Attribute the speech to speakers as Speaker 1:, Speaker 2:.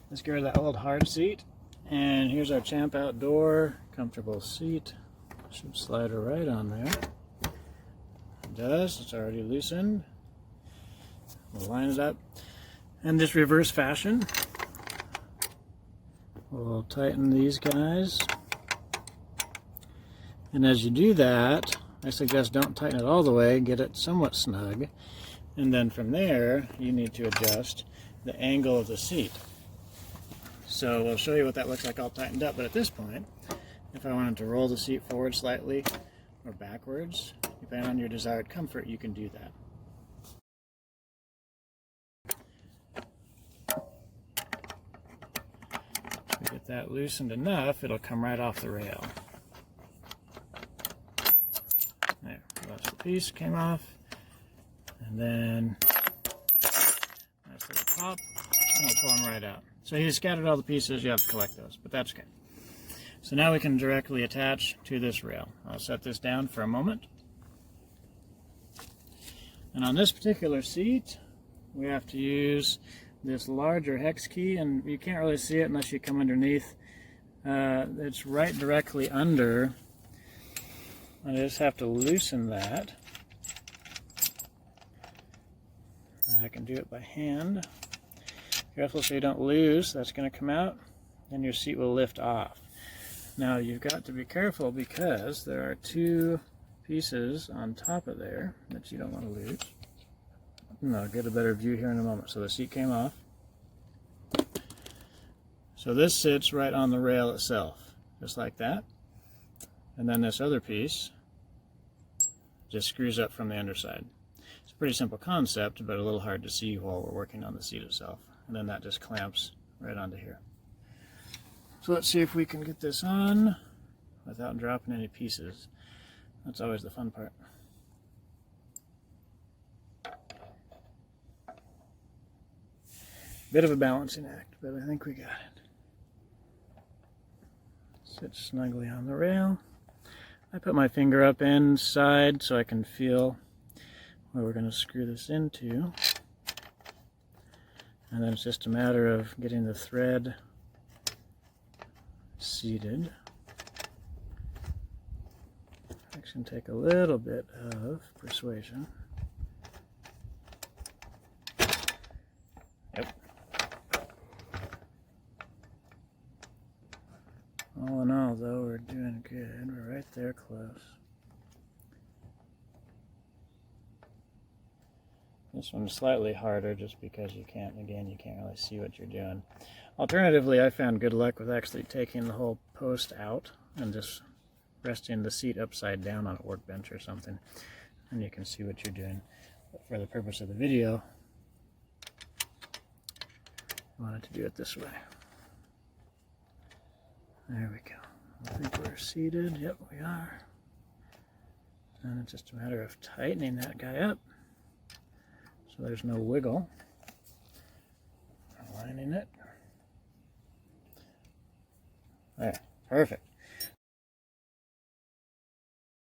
Speaker 1: Let's get rid of that old hard seat. And here's our Champ Outdoor comfortable seat. Should slide her right on there. It does. It's already loosened. We'll line it up. And this reverse fashion, we'll tighten these guys. And as you do that, I suggest don't tighten it all the way, get it somewhat snug. And then from there, you need to adjust the angle of the seat. So we'll show you what that looks like all tightened up, but at this point, if I wanted to roll the seat forward slightly or backwards, depending on your desired comfort, you can do that. If we get that loosened enough, it'll come right off the rail. There, that's the piece came off. And then nice little pop, and we'll pull them right out. So he scattered all the pieces, you have to collect those, but that's okay. So now we can directly attach to this rail. I'll set this down for a moment. And on this particular seat, we have to use this larger hex key, and you can't really see it unless you come underneath. It's right directly under. I just have to loosen that. I can do it by hand. Careful so you don't lose. That's going to come out, and your seat will lift off. Now you've got to be careful because there are two pieces on top of there that you don't want to lose. And I'll get a better view here in a moment. So the seat came off. So this sits right on the rail itself, just like that. And then this other piece just screws up from the underside. It's a pretty simple concept, but a little hard to see while we're working on the seat itself. And then that just clamps right onto here. So let's see if we can get this on without dropping any pieces. That's always the fun part. Bit of a balancing act, but I think we got it. Sits snugly on the rail. I put my finger up inside so I can feel where we're going to screw this into. And then it's just a matter of getting the thread seated. It can take a little bit of persuasion. Yep. All in all, though, we're doing good. We're right there close. This one's slightly harder just because you can't really see what you're doing. Alternatively, I found good luck with actually taking the whole post out and just resting the seat upside down on a workbench or something, and you can see what you're doing. But for the purpose of the video, I wanted to do it this way. There we go. I think we're seated. Yep, we are. And it's just a matter of tightening that guy up so there's no wiggle. Aligning it. There, perfect.